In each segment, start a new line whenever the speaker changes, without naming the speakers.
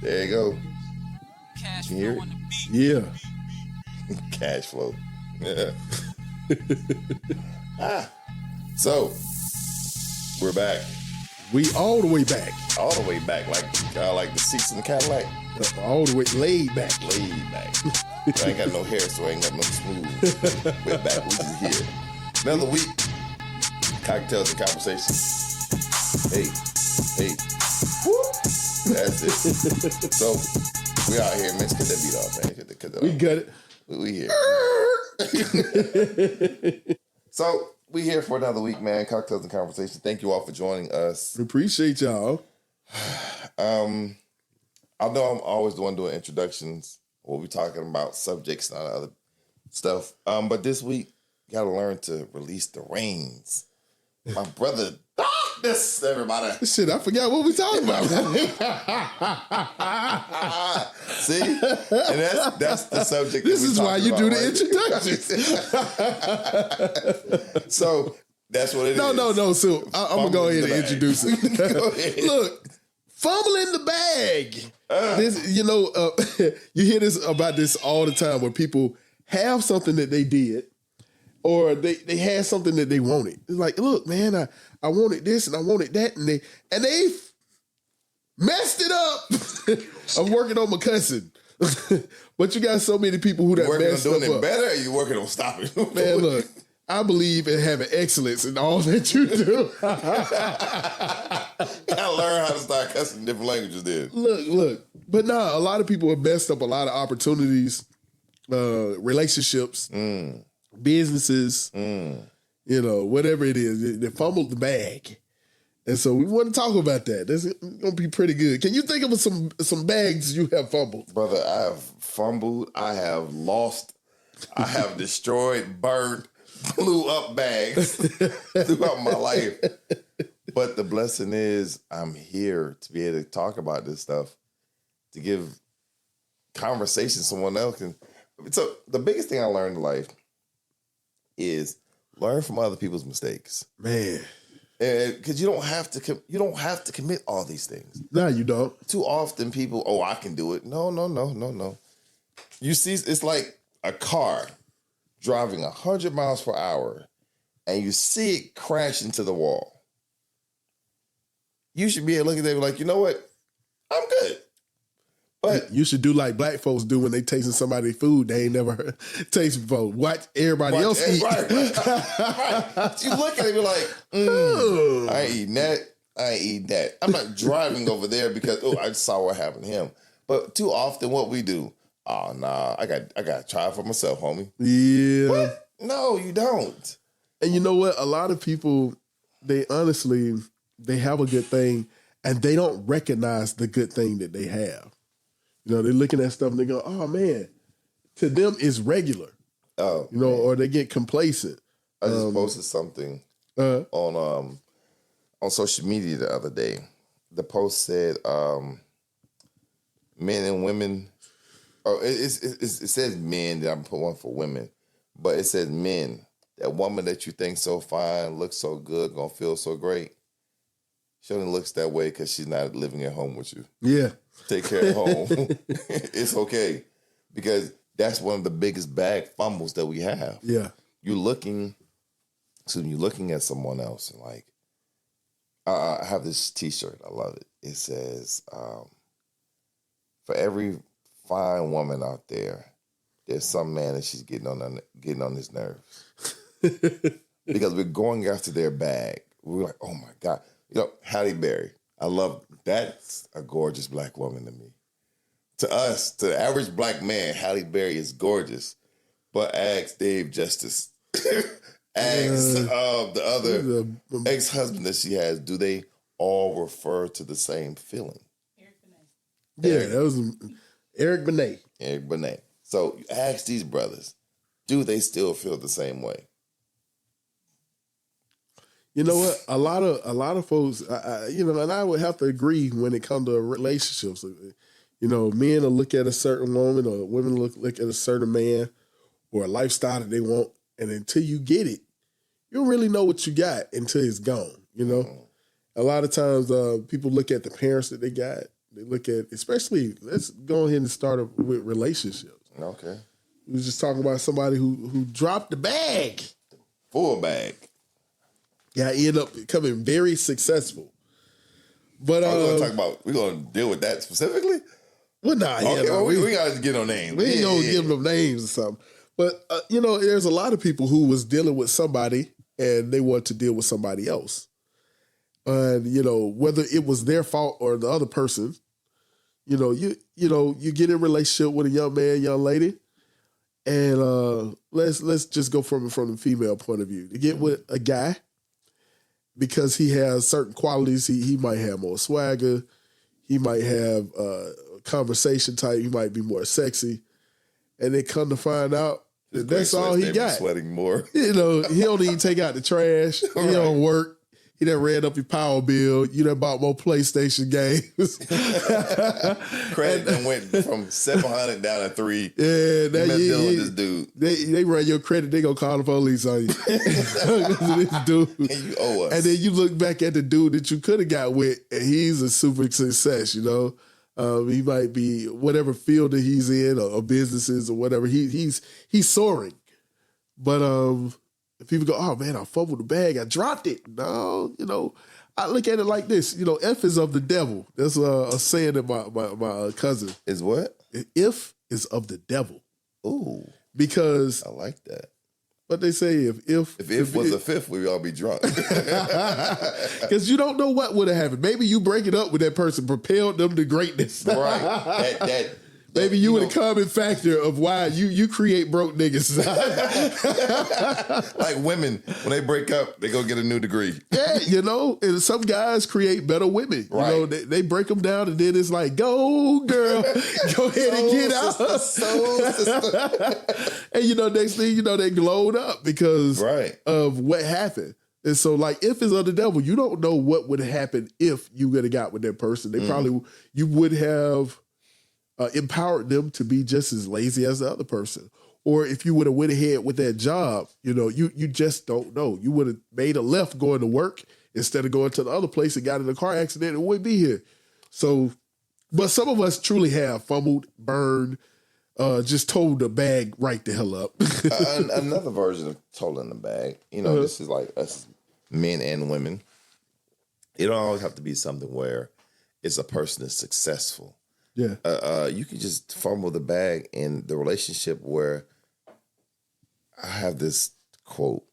There you go.
Cash
You hear
flow
it?
on the beat.
Yeah.
Cash flow. Yeah. So we're back.
We all the way back.
All the way back, like the seats in the Cadillac.
All the way laid back.
Laid back. I ain't got no hair, so I ain't got no smooth. We're back. We just here. Another week. Cocktails and conversations. Hey. Woo. That's it. So we out here, man. Let's cut that beat off, man. Cut that
We
off.
got it.
We here. So we here for another week, man. Cocktails and conversations. Thank you all for joining us.
Appreciate y'all.
Although I'm always the one doing introductions, we'll be talking about subjects and other stuff. But this week, you gotta learn to release the reins. My brother, darkness, everybody.
Shit, I forgot what we talking about.
See? And that's the subject.
This is why you do the
introduction. So that's what it is.
No. So I'm gonna go ahead and introduce it.
Go ahead.
Look, fumble in the bag. This, you hear this about this all the time where people have something that they did, or they had something that they wanted. It's like, look, man, I wanted this and I wanted that, and they messed it up. I'm working on my cousin. But you got so many people who that
working on
messed
doing
up.
it better, or you working on stopping?
Man, look, I believe in having excellence in all that you do.
Gotta learn how to start cussing different languages then.
Look. But nah, a lot of people have messed up a lot of opportunities, relationships, businesses, whatever it is. They fumbled the bag. And so we want to talk about that. That's going to be pretty good. Can you think of some bags you have fumbled?
Brother, I have fumbled. I have lost. I have destroyed, burned, blew up bags throughout my life. But the blessing is I'm here to be able to talk about this stuff, to give conversation someone else can. So the biggest thing I learned in life is learn from other people's mistakes.
Man.
Because you don't have to commit all these things.
No, you don't.
Too often people, I can do it. No. You see, it's like a car driving 100 miles per hour and you see it crash into the wall. You should be able to look at that and be like, you know what? I'm good. But
you should do like black folks do when they tasting somebody's food they ain't never tasted before. Watch everybody else eat.
Right. You look at it and be like, I ain't eating that. I ain't eating that. I'm not driving over there because, I just saw what happened to him. But too often what we do, I got to try it for myself, homie.
Yeah.
What? No, you don't.
And you know what? A lot of people, they have a good thing and they don't recognize the good thing that they have. They're looking at stuff and they go, oh, man. To them, it's regular.
Oh.
Or they get complacent.
I just posted something on social media the other day. The post said men and women. Oh, it says men. That I put one for women. But it says men. That woman that you think so fine, looks so good, gonna feel so great. She only looks that way because she's not living at home with you.
Yeah.
Take care at home. It's okay. Because that's one of the biggest bag fumbles that we have.
Yeah.
You're looking at someone else and like, I have this t-shirt. I love it. It says, for every fine woman out there, there's some man that she's getting on his nerves. Because we're going after their bag. We're like, oh my God. Halle Berry. I love, that's a gorgeous black woman to me. To us, to the average black man, Halle Berry is gorgeous. But ask Dave Justice, ask the other ex-husband that she has, do they all refer to the same feeling?
Yeah, that was Eric Benet.
Eric Benet. So you ask these brothers, do they still feel the same way?
You know what? A lot of folks, and I would have to agree when it comes to relationships. Men will look at a certain woman, or women look at a certain man, or a lifestyle that they want, and until you get it, you don't really know what you got until it's gone. A lot of times people look at the parents that they got, They look at, especially, let's go ahead and start up with relationships.
Okay.
We was just talking about somebody who dropped the bag.
Full bag.
Yeah, end up becoming very successful. But
we're gonna deal with that specifically?
Well, nah,
okay, we gotta get no names.
We ain't gonna give them names or something. But there's a lot of people who was dealing with somebody and they want to deal with somebody else. And whether it was their fault or the other person, you get in a relationship with a young man, young lady, and let's just go from the female point of view. To get with a guy because he has certain qualities, he might have more swagger, he might have conversation type, he might be more sexy, and they come to find out that that's all he got.
Sweating more.
He don't even take out the trash. He don't work. He done ran up your power bill. You done bought more PlayStation games.
Credit done went from 700 down to 3.
Yeah, now
you dealing with this dude.
They run your credit. They gonna call the police on you. This dude.
And you owe us.
And then you look back at the dude that you could have got with, and he's a super success. He might be whatever field that he's in, or businesses or whatever. He's soaring, but people go, oh man, I fumbled the bag, I dropped it. No, I look at it like this. If is of the devil. That's a saying that my cousin.
Is what?
If is of the devil.
Ooh.
Because
I like that.
What they say, if
was a fifth, we'd all be drunk.
Because you don't know what would have happened. Maybe you breaking up with that person propelled them to greatness.
Right.
Maybe you were the common factor of why you create broke niggas.
Like women, when they break up, they go get a new degree.
Yeah, and some guys create better women.
Right.
They break them down and then it's like, go girl, go ahead and get out. And next thing they glowed up because of what happened. And so, like, if it's of the devil, you don't know what would have happened if you would have got with that person. They probably, you would have empowered them to be just as lazy as the other person. Or if you would have went ahead with that job, you just don't know. You would have made a left going to work instead of going to the other place and got in a car accident and wouldn't be here. So, but some of us truly have fumbled, burned, just told the bag right the hell up.
Another version of told the bag. This is like us men and women. It don't always have to be something where it's a person that's successful.
Yeah.
You can just fumble the bag in the relationship where I have this quote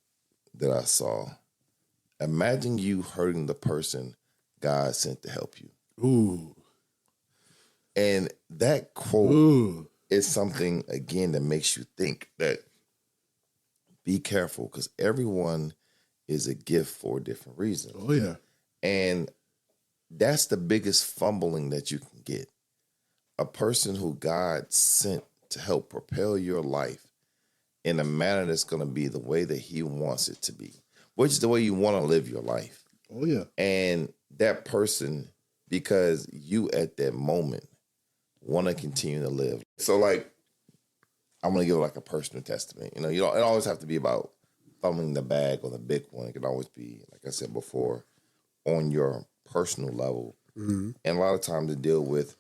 that I saw. Imagine you hurting the person God sent to help you.
Ooh.
And that quote is something, again, that makes you think that be careful because everyone is a gift for a different reason.
Oh, yeah.
And that's the biggest fumbling that you can get. A person who God sent to help propel your life in a manner that's going to be the way that he wants it to be, which is the way you want to live your life.
Oh, yeah.
And that person, because you at that moment want to continue to live. So, like, I'm going to give like a personal testament. You don't always have to be about fumbling the bag or the big one. It can always be, like I said before, on your personal level. Mm-hmm. And a lot of times to deal with,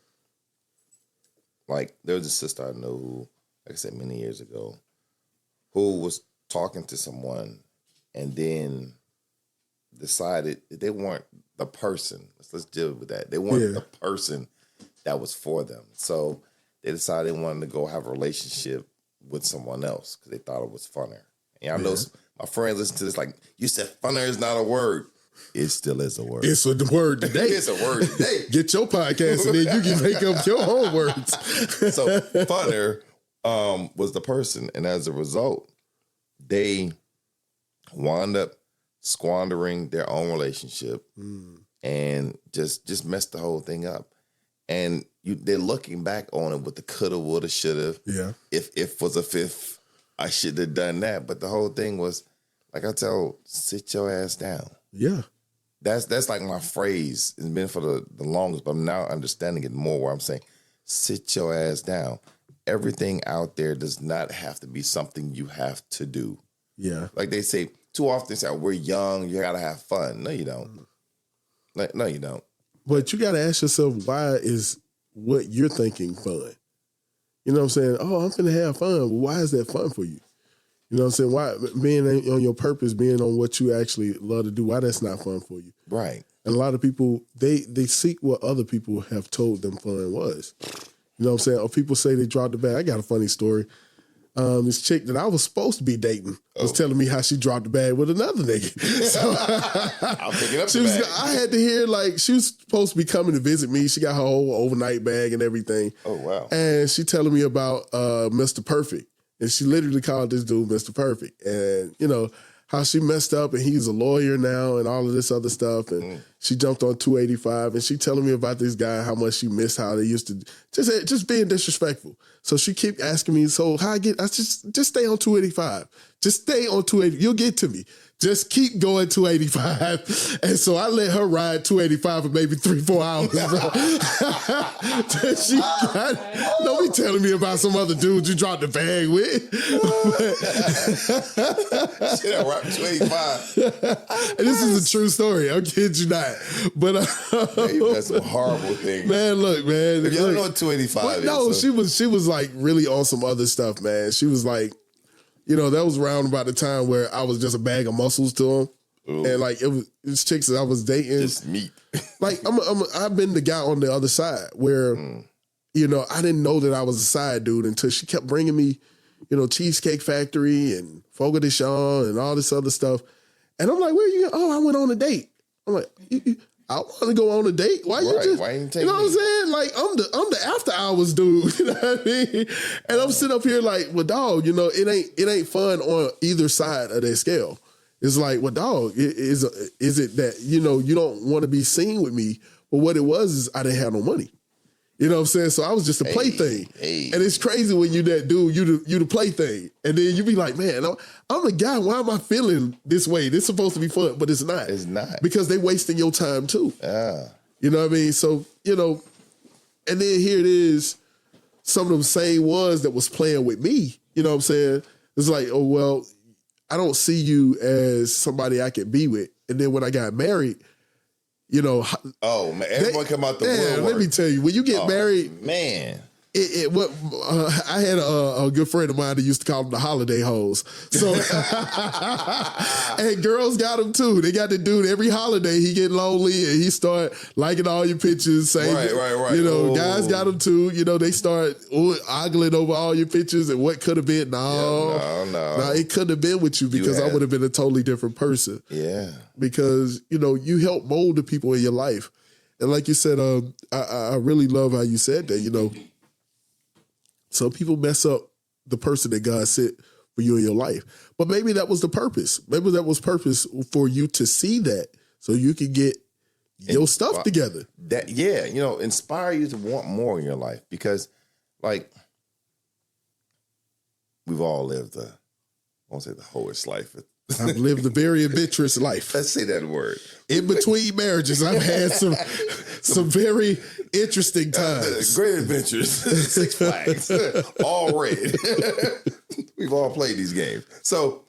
like, there was a sister I know who, like I said, many years ago, who was talking to someone and then decided that they weren't the person. Let's deal with that. They weren't the person that was for them. So they decided they wanted to go have a relationship with someone else because they thought it was funner. And I know my friends listen to this like, you said funner is not a word. It still is a word.
It's a word today.
It's a word today.
Get your podcast and then you can make up your own words.
So funner was the person. And as a result, they wound up squandering their own relationship and just messed the whole thing up. And they're looking back on it with the coulda, woulda, shoulda.
Yeah.
If was a fifth, I should have done that. But the whole thing was, like I tell, sit your ass down.
Yeah.
That's like my phrase. It's been for the longest, but I'm now understanding it more where I'm saying, sit your ass down. Everything out there does not have to be something you have to do.
Yeah.
Like they say, too often say, we're young, you gotta have fun. No, you don't. No, you don't.
But you got to ask yourself, why is what you're thinking fun? You know what I'm saying? Oh, I'm finna have fun. Well, why is that fun for you? You know what I'm saying? Why being on your purpose, being on what you actually love to do, why that's not fun for you?
Right.
And a lot of people, they seek what other people have told them fun was. You know what I'm saying? Or people say they dropped the bag. I got a funny story. This chick that I was supposed to be dating was telling me how she dropped the bag with another nigga. So
I'm picking up the bag.
I had to hear, like, she was supposed to be coming to visit me. She got her whole overnight bag and everything.
Oh, wow.
And she telling me about Mr. Perfect. And she literally called this dude Mr. Perfect. And, you know, how she messed up and he's a lawyer now and all of this other stuff. And she jumped on 285 and she telling me about this guy, how much she missed, how they used to just being disrespectful. So she keep asking me, so how I just stay on 285. Just stay on 280. You'll get to me. Just keep going 285. And so I let her ride 285 for maybe 3-4 hours. She don't be telling me about some other dude you dropped the bag with.
Shit, I rock 285.
And this is a true story. I'm kidding you not. But
man, you've done some horrible things.
Man, look, man.
If you don't know what 285 is.
No,
so.
she was like really on some other stuff, man. She was like, you know, that was around about the time where I was just a bag of muscles to him. Ooh. And like it's chicks that I was dating.
Just meat.
Like I've been the guy on the other side where, you know, I didn't know that I was a side dude until she kept bringing me, you know, Cheesecake Factory and Fogo de Chão and all this other stuff. And I'm like, where you going? Oh, I went on a date. I'm like, I want to go on a date. Why you just?
Why you take
you know
me?
what I'm saying? Like I'm the after hours dude. You know what I mean? And I'm sitting up here like, well, dog, you know, it ain't fun on either side of that scale. It's like, well, dog, is it that, you know, you don't want to be seen with me? But what it was is I didn't have no money. You know what I'm saying? So I was just a plaything. And it's crazy when you that dude, you the plaything. And then you be like, man, I'm the guy. Why am I feeling this way? This is supposed to be fun, but it's not.
It's not.
Because they wasting your time too.
Yeah.
You know what I mean? So, you know, and then here it is, some of them same ones that was playing with me. You know what I'm saying? It's like, oh, well, I don't see you as somebody I can be with. And then when I got married, you know,
oh man, everyone come out the woodwork.
Let me tell you, when you get married,
man,
I had a good friend of mine that used to call them the holiday hoes. So, and girls got them too. They got the dude every holiday. He get lonely and he start liking all your pictures. Saying,
right.
You know, guys got them too. You know, they start ogling over all your pictures and what could have been. No, it couldn't have been with you because I would have been a totally different person.
Yeah,
because you know you help mold the people in your life, and like you said, I really love how you said that. You know. Some people mess up the person that God sent for you in your life. But maybe that was the purpose. Maybe that was purpose for you to see that so you can get your stuff together.
You know, inspire you to want more in your life. Because, like, we've all lived I won't say the wholest life.
I've lived a very adventurous life.
Let's say that word.
In between marriages, I've had some very interesting times.
Great adventures. 6 Flags. All red. We've all played these games. So,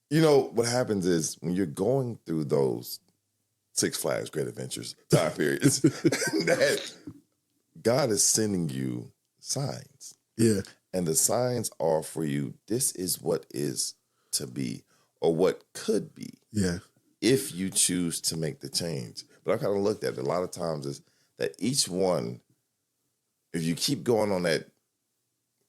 you know, what happens is when you're going through those 6 Flags Great Adventures time periods, that God is sending you signs.
Yeah.
And the signs are for you, this is what is to be. Or what could be, if you choose to make the change. But I kind of looked at it a lot of times is that each one, if you keep going on that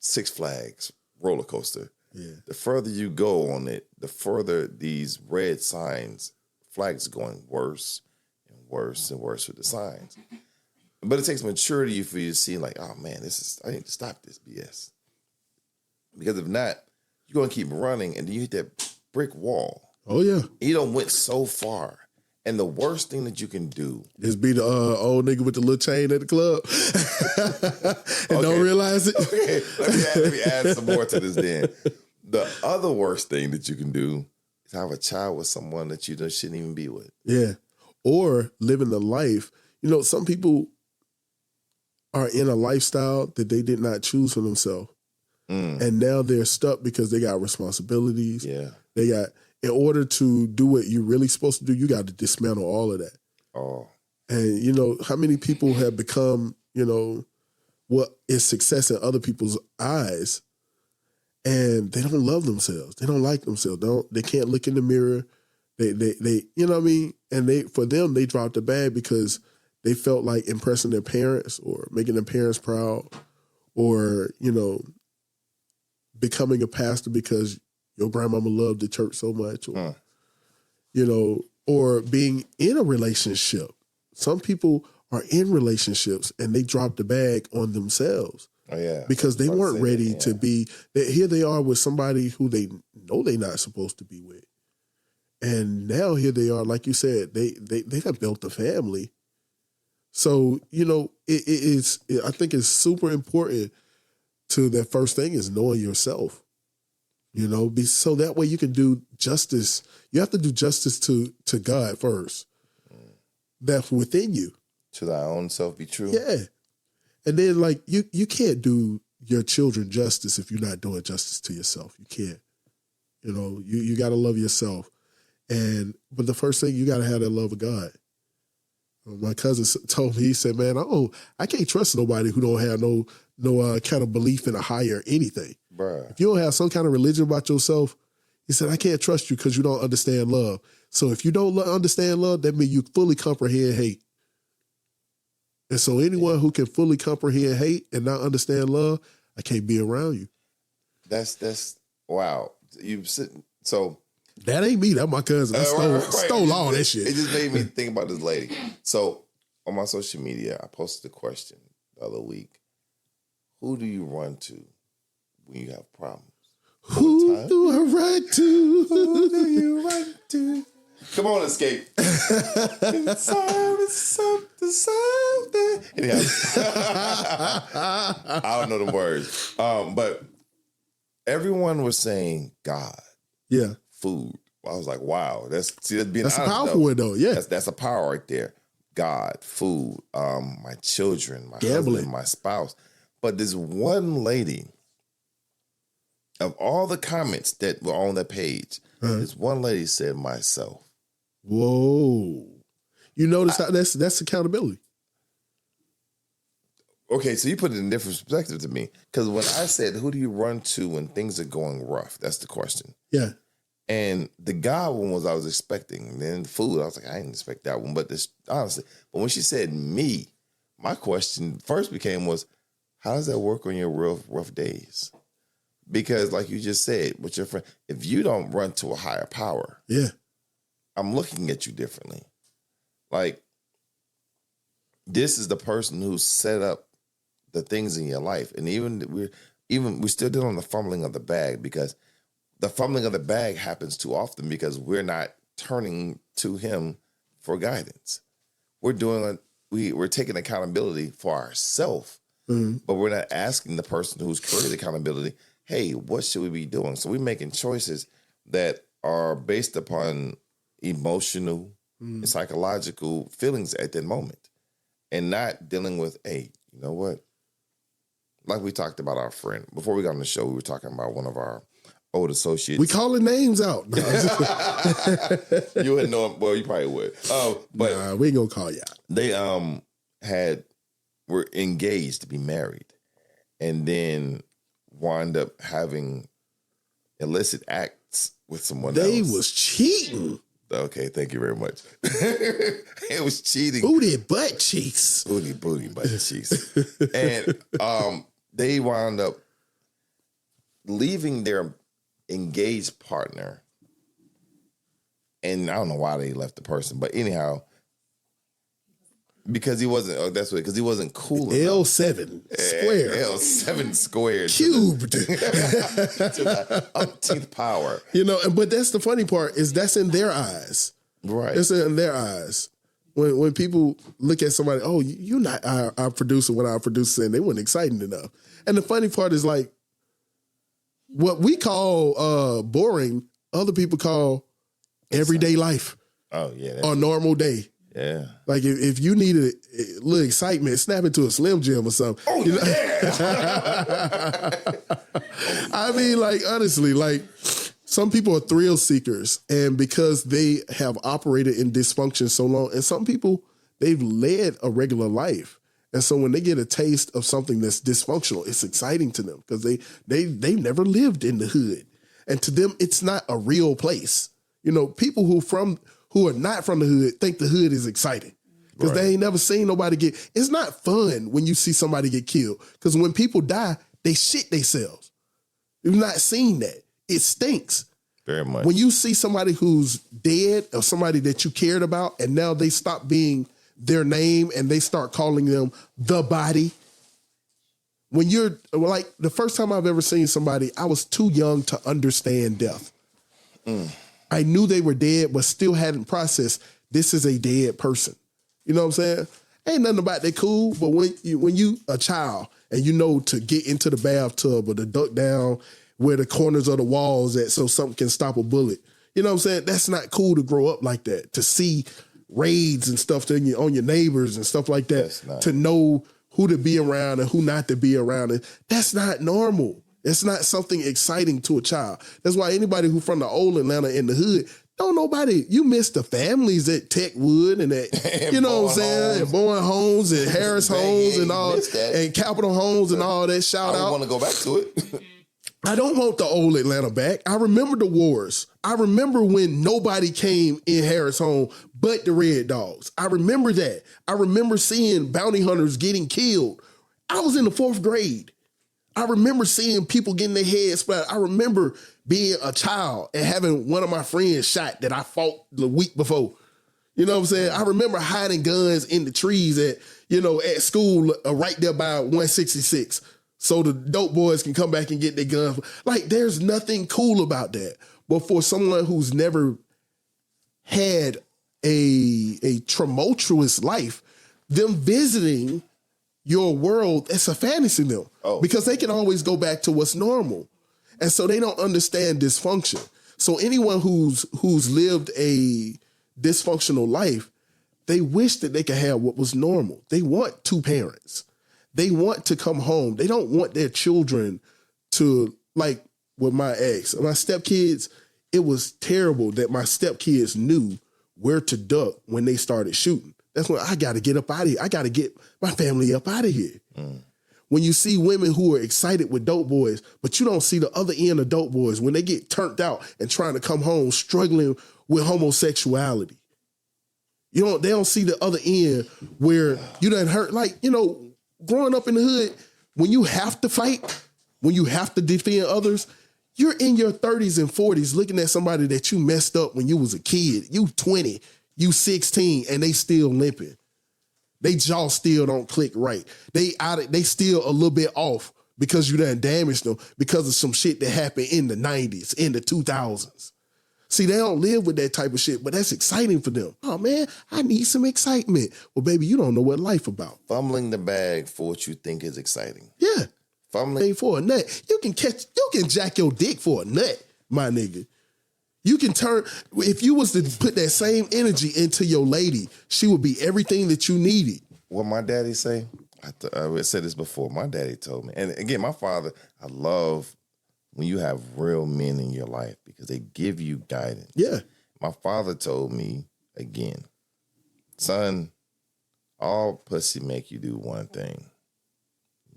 6 Flags roller coaster, the further you go on it, the further these red flags going worse and worse and worse with the signs. But it takes maturity for you to see like, oh man, I need to stop this BS. Because if not, you're going to keep running and then you hit that brick wall.
Oh yeah.
You done went so far. And the worst thing that you can do
is be the old nigga with the little chain at the club and don't realize it.
Okay. Let me add some more to this then. The other worst thing that you can do is have a child with someone that you just shouldn't even be with.
Yeah. Or living the life. You know, some people are in a lifestyle that they did not choose for themselves. And now they're stuck because they got responsibilities.
Yeah.
They got, in order to do what you're really supposed to do, you got to dismantle all of that.
Oh.
And, you know, how many people have become, you know, what is success in other people's eyes, and they don't love themselves. They don't like themselves. They can't look in the mirror. They you know what I mean? And for them, they dropped the bag because they felt like impressing their parents or making their parents proud, or, you know, becoming a pastor because your grandmama loved the church so much, or, you know, or being in a relationship. Some people are in relationships and they drop the bag on themselves.
Oh, yeah.
Because they weren't ready to be. Here they are with somebody who they know they're not supposed to be with. And now here they are, like you said, they have built a family. So, you know, I think it's super important to that first thing is knowing yourself. You know, so that way you can do justice. You have to do justice to God first. That's within you.
To thy own self be true.
Yeah. And then, like, you can't do your children justice if you're not doing justice to yourself. You can't. You know, you got to love yourself. But the first thing, you got to have that love of God. My cousin told me, he said, man, I can't trust nobody who don't have no kind of belief in a higher anything.
Bruh.
If you don't have some kind of religion about yourself, he said, I can't trust you because you don't understand love. So if you don't understand love, that means you fully comprehend hate. And so anyone who can fully comprehend hate and not understand love, I can't be around you.
That's wow. So
that ain't me. That's my cousin. I stole all that shit.
It just made me think about this lady. So on my social media, I posted a question the other week. Who do you run to when you have problems?
Who do I run to?
Who do you run to? Come on, Escape. Something. Anyhow, I don't know the words. But everyone was saying God.
Yeah.
Food. I was like, wow. That's being
a powerful one, though. Yeah.
That's a power right there. God, food, my children, my
gambling,
husband, my spouse. But this one lady, of all the comments that were on that page, this one lady said myself.
Whoa. You notice how that's accountability.
Okay, so you put it in a different perspective to me. Because when I said, who do you run to when things are going rough? That's the question.
Yeah.
And the God one was I was expecting. And then food, I was like, I didn't expect that one. But honestly, but when she said me, my question first was, how does that work on your rough days? Because like you just said, with your friend, if you don't run to a higher power,
yeah, I'm
looking at you differently. Like, this is the person who set up the things in your life. And we're still dealing with the fumbling of the bag, because the fumbling of the bag happens too often because we're not turning to him for guidance. We're taking accountability for ourselves, but we're not asking the person who's created accountability, hey, what should we be doing? So we're making choices that are based upon emotional and psychological feelings at that moment, and not dealing with, hey, you know what? Like we talked about our friend. Before we got on the show, we were talking about one of our old associates.
We calling names out. No.
You wouldn't know him. Well, you probably would. But
nah, we ain't gonna call you out.
They were engaged to be married, and then wound up having illicit acts with someone else.
They was cheating.
Okay, thank you very much. It was cheating.
Booty butt cheeks.
Booty butt cheeks. And they wound up leaving their engaged partner. And I don't know why they left the person, but anyhow, because he wasn't, because he wasn't cool enough.
L7 square.
L7 squared.
Cubed.
To the umpteenth power.
You know, but that's the funny part, is that's in their eyes.
Right.
It's in their eyes. When people look at somebody, oh, you're not our producer, what our producer said, they weren't exciting enough. And the funny part is, like, what we call boring, other people call everyday life.
Oh, yeah.
Or normal day.
Yeah.
Like, if you need a little excitement, snap into a Slim Jim or something.
Oh,
you know?
Yeah.
I mean, like, honestly, like, some people are thrill seekers, and because they have operated in dysfunction so long, and some people, they've led a regular life. And so when they get a taste of something that's dysfunctional, it's exciting to them because they've never lived in the hood. And to them, it's not a real place. You know, people who are not from the hood think the hood is exciting because they ain't never seen nobody get. It's not fun when you see somebody get killed because when people die, they shit themselves. You've not seen that. It stinks.
Very much.
When you see somebody who's dead or somebody that you cared about and now they stop being their name and they start calling them the body. When you're like the first time I've ever seen somebody, I was too young to understand death. I knew they were dead, but still hadn't processed this is a dead person. You know what I'm saying? Ain't nothing about that cool, but when you a child and you know to get into the bathtub or to duck down where the corners of the walls at so something can stop a bullet. You know what I'm saying? That's not cool to grow up like that, to see raids and stuff on your neighbors and stuff like that, to know who to be around and who not to be around. And that's not normal. It's not something exciting to a child. That's why anybody who from the old Atlanta in the hood, don't nobody, you miss the families at Techwood and at, you know what I'm saying, and Bowen Homes and Harris Homes and all, and Capitol Homes and all that. Shout out.
I want to go back to it.
I don't want the old Atlanta back. I remember the wars. I remember when nobody came in Harris home but the Red Dogs. I remember that. I remember seeing bounty hunters getting killed. I was in the 4th grade. I remember seeing people getting their heads splattered. I remember being a child and having one of my friends shot that I fought the week before. You know what I'm saying? I remember hiding guns in the trees at school right there by 166. So the dope boys can come back and get their guns. Like, there's nothing cool about that. But for someone who's never had a tumultuous life, them visiting your world, it's a fantasy to them. Because they can always go back to what's normal. And so they don't understand dysfunction. So anyone who's lived a dysfunctional life, they wish that they could have what was normal. They want 2 parents. They want to come home. They don't want their children to, like with my ex, my stepkids, it was terrible that my stepkids knew where to duck when they started shooting. That's when I got to get up out of here. I got to get my family up out of here. When you see women who are excited with dope boys, but you don't see the other end of dope boys when they get turned out and trying to come home struggling with homosexuality. They don't see the other end where you done hurt. Like, growing up in the hood, when you have to fight, when you have to defend others, you're in your 30s and 40s looking at somebody that you messed up when you was a kid. You 20, you 16, and they still limping. They jaw still don't click right. They still a little bit off because you done damaged them because of some shit that happened in the 90s, in the 2000s. See, they don't live with that type of shit, but that's exciting for them. Oh, man, I need some excitement. Well, baby, you don't know what life about.
Fumbling the bag for what you think is exciting.
Yeah.
Fumbling
for a nut. You can jack your dick for a nut, my nigga. You can turn, if you was to put that same energy into your lady, she would be everything that you needed.
What my daddy say, I said this before, my daddy told me, and again, my father, I love when you have real men in your life because they give you guidance.
Yeah.
My father told me, again, son, all pussy make you do one thing,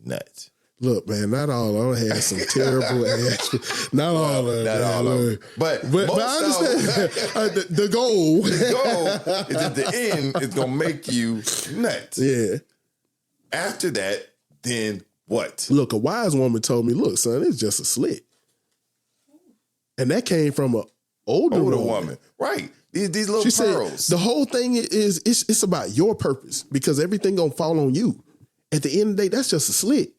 nut.
Look, man, not all of them had some terrible ass. Not all of them.
Not all of them. But
I understand. The goal.
The goal is at the end, it's going to make you nuts.
Yeah.
After that, then what?
Look, a wise woman told me, look, son, it's just a slit. And that came from an older woman.
Right. These little pearls.
Said, the whole thing is, it's about your purpose because everything going to fall on you. At the end of the day, that's just a slit.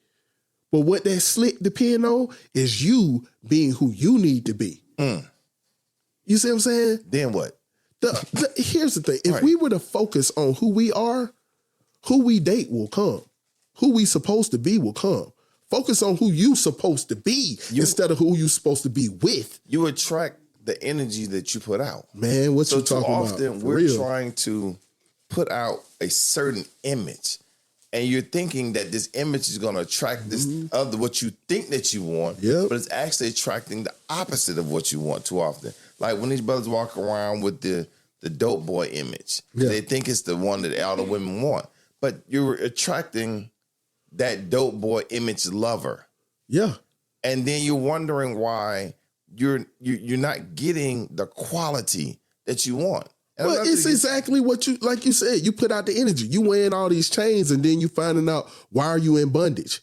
But what that slit depend on is you being who you need to be. You see what I'm saying?
Then what?
Here's the thing. If we were to focus on who we are, who we date will come. Who we supposed to be will come. Focus on who you supposed to be instead of who you supposed to be with.
You attract the energy that you put out.
Man, what you talking about?
So often we're trying to put out a certain image. And you're thinking that this image is going to attract this other, what you think that you want, but it's actually attracting the opposite of what you want too often. Like when these brothers walk around with the the dope boy image.
Yeah.
They think it's the one that all the women want. But you're attracting that dope boy image lover.
Yeah.
And then you're wondering why you're not getting the quality that you want. And
Well, it's exactly what you, like you said, you put out the energy. You wearing all these chains and then you finding out, why are you in bondage?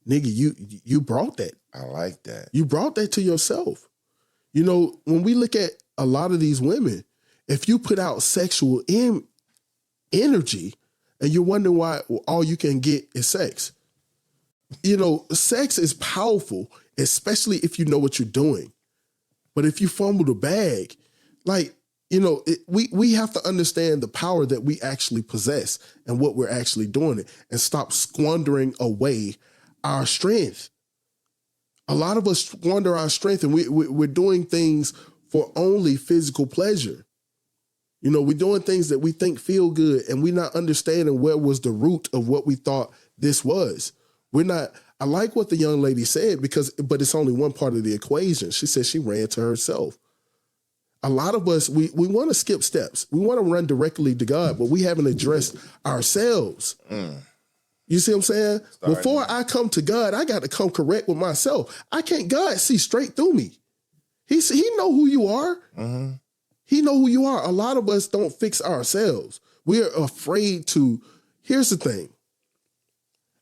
Nigga, you brought that.
I like that.
You brought that to yourself. You know, when we look at a lot of these women, if you put out sexual energy and you're wondering why all you can get is sex. You know, sex is powerful, especially if you know what you're doing. But if you fumble the bag, like, you know, we have to understand the power that we actually possess and what we're actually doing it and stop squandering away our strength. A lot of us squander our strength and we're doing things for only physical pleasure. You know, we're doing things that we think feel good and we're not understanding where was the root of what we thought this was. I like what the young lady said but it's only one part of the equation. She said she ran to herself. A lot of us, we want to skip steps. We want to run directly to God, but we haven't addressed ourselves. You see what I'm saying? Before I come to God, I got to come correct with myself. God see straight through me. He know who you are. Mm-hmm. He know who you are. A lot of us don't fix ourselves. We're afraid to. Here's the thing.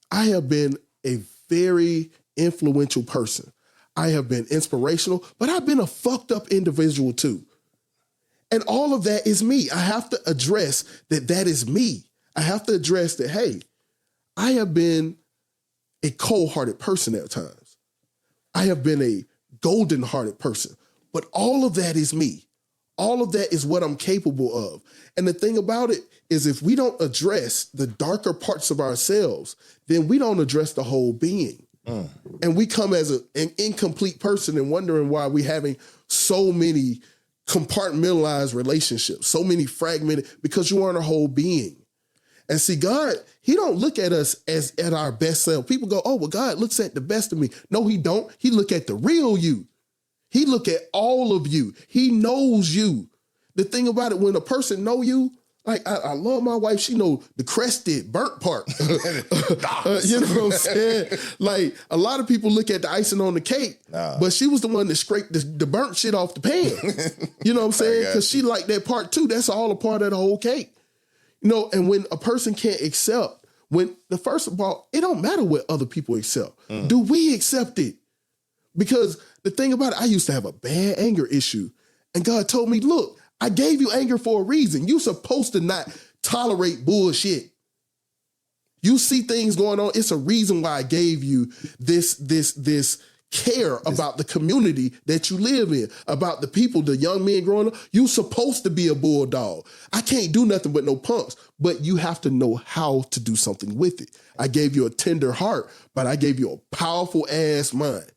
I have been a very influential person. I have been inspirational, but I've been a fucked up individual too. And all of that is me. I have to address that is me. I have to address that, hey, I have been a cold-hearted person at times. I have been a golden-hearted person. But all of that is me. All of that is what I'm capable of. And the thing about it is if we don't address the darker parts of ourselves, then we don't address the whole being. And we come as an incomplete person and wondering why we're having so many compartmentalized relationships, so many fragmented, because you aren't a whole being. And see, God, he don't look at us as at our best self. People go, oh, well, God looks at the best of me. No, he don't. He look at the real you. He look at all of you. He knows you. The thing about it, when a person know you, like I love my wife. She know the crested, burnt part. You know what I'm saying? Like a lot of people look at the icing on the cake, but she was the one that scraped the burnt shit off the pan. You know what I'm saying? Because she liked that part too. That's all a part of the whole cake. You know, and when a person can't accept, first of all, it don't matter what other people accept. Do we accept it? Because the thing about it, I used to have a bad anger issue. And God told me, look, I gave you anger for a reason. You're supposed to not tolerate bullshit. You see things going on. It's a reason why I gave you this care about the community that you live in, about the people, the young men growing up. You're supposed to be a bulldog. I can't do nothing but no punks, but you have to know how to do something with it. I gave you a tender heart, but I gave you a powerful ass mind.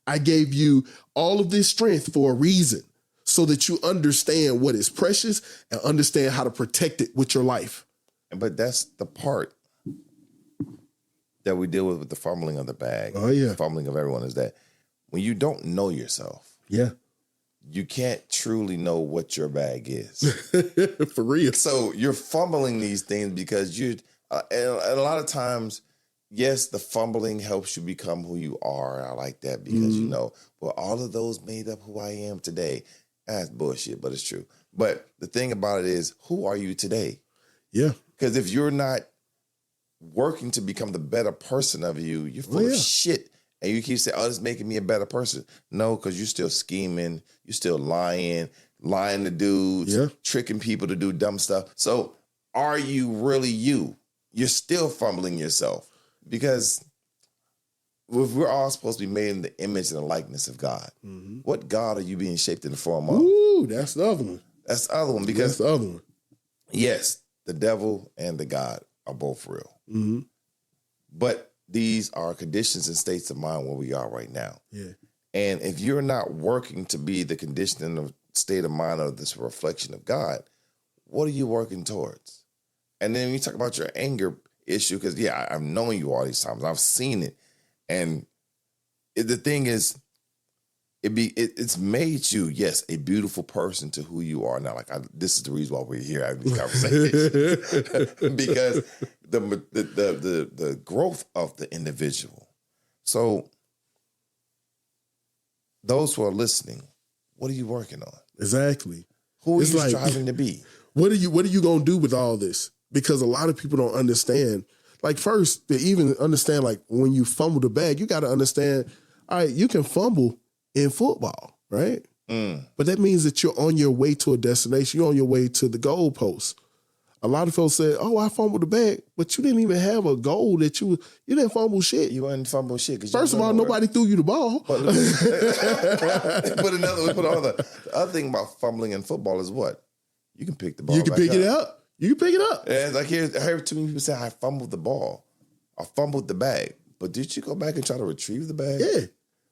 I gave you all of this strength for a reason so that you understand what is precious and understand how to protect it with your life.
But that's the part that we deal with the fumbling of the bag.
Oh, yeah.
The fumbling of everyone is that when you don't know yourself, you can't truly know what your bag is.
For real.
So you're fumbling these things because and a lot of times, yes, the fumbling helps you become who you are. I like that because, you know, well, all of those made up who I am today. That's bullshit, but it's true. But the thing about it is, who are you today?
Yeah.
Because if you're not working to become the better person of you, you're full of shit. And you keep saying, oh, this is making me a better person. No, because you're still scheming. You're still lying to dudes, tricking people to do dumb stuff. So are you really you? You're still fumbling yourself. Because if we're all supposed to be made in the image and the likeness of God, what God are you being shaped in the form of?
Ooh, that's the other one.
That's the other one. Because
that's the other one.
Yes, the devil and the God are both real. But these are conditions and states of mind where we are right now.
Yeah.
And if you're not working to be the condition and the state of mind of this reflection of God, what are you working towards? And then when you talk about your anger issue, because, I've known you all these times. I've seen it. And the thing is, it's made you, yes, a beautiful person to who you are now. Like this is the reason why we're here having these conversations because the growth of the individual. So those who are listening, what are you working on?
Exactly.
Who are you striving to be?
What are you gonna do with all this? Because a lot of people don't understand. Like first, to even understand, like when you fumble the bag, you got to understand. All right, you can fumble in football, right? But that means that you're on your way to a destination. You're on your way to the goal post. A lot of folks say, "Oh, I fumbled the bag," but you didn't even have a goal that you didn't fumble shit.
You didn't fumble shit.
First of all, nobody threw you the ball.
But the other thing about fumbling in football is what? You can pick the ball.
You can pick it up. You can pick it up.
And like I heard too many people say, "I fumbled the ball. I fumbled the bag." But did you go back and try to retrieve the bag?
Yeah.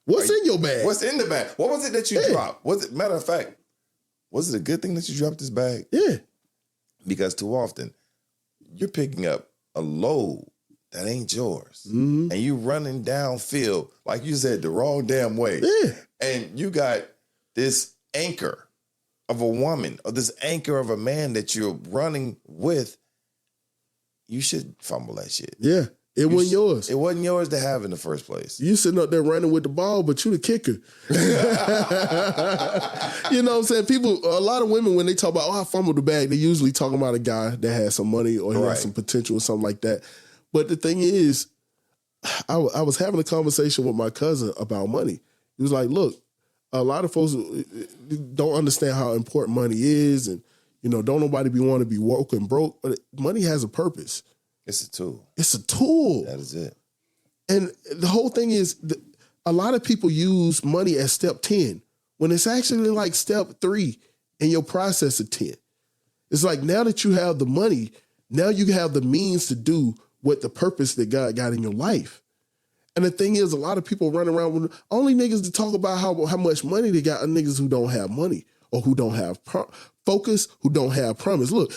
What's in your bag?
What's in the bag? What was it that you dropped? Matter of fact, was it a good thing that you dropped this bag?
Yeah.
Because too often you're picking up a load that ain't yours. And you running downfield, like you said, the wrong damn way.
Yeah.
And you got this anchor of a woman or this anchor of a man that you're running with. You should fumble that shit.
Yeah. It wasn't yours.
It wasn't yours to have in the first place.
You sitting up there running with the ball, but you the kicker. You know what I'm saying? A lot of women, when they talk about, I fumbled the bag, they usually talking about a guy that has some money or he has some potential or something like that. But the thing is, I was having a conversation with my cousin about money. He was like, look, a lot of folks don't understand how important money is and, don't nobody want to be woke and broke. But money has a purpose.
It's a tool.
It's a tool.
That is it.
And the whole thing is, a lot of people use money as step 10 when it's actually like step 3 in your process of 10. It's like now that you have the money, now you have the means to do what the purpose that God got in your life. And the thing is, a lot of people run around with only niggas to talk about how much money they got are niggas who don't have money or who don't have focus, who don't have promise. Look,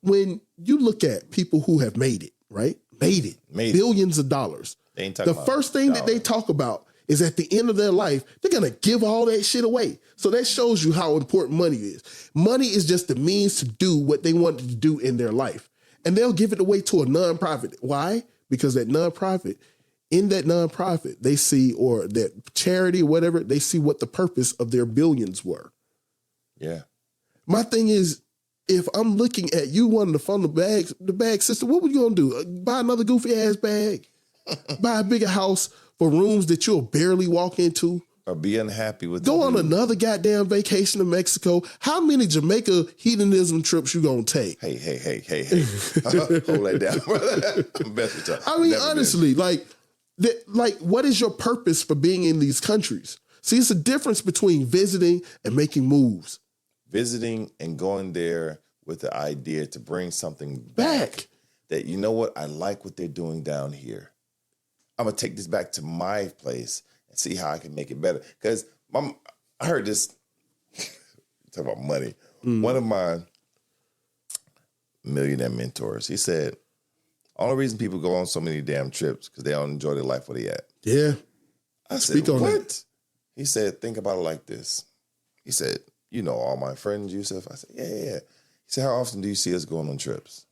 when you look at people who have made it, right? Made it. Billions of dollars. The first thing that they talk about is at the end of their life, they're going to give all that shit away. So that shows you how important money is. Money is just the means to do what they wanted to do in their life. And they'll give it away to a nonprofit. Why? Because in that nonprofit, they see, or that charity or whatever, they see what the purpose of their billions were.
Yeah.
My thing is, if I'm looking at you wanting to fund the bag system, what were you going to do? Buy another goofy ass bag? Buy a bigger house for rooms that you'll barely walk into?
Or be unhappy with
Go on another goddamn vacation to Mexico. How many Jamaica hedonism trips you going to take?
Hey. Hold that down, brother. I'm best with you.
I mean, honestly, like, what is your purpose for being in these countries? See, it's a difference between visiting and making moves.
Visiting and going there with the idea to bring something back. That, you know what, I like what they're doing down here. I'm going to take this back to my place and see how I can make it better. Because I heard this, talk about money. One of my millionaire mentors, he said, only reason people go on so many damn trips because they don't enjoy their life where they at. Yeah. I said, what? That. He said, think about it like this. He said, you know all my friends, Yusuf? I said, yeah. He said, how often do you see us going on trips?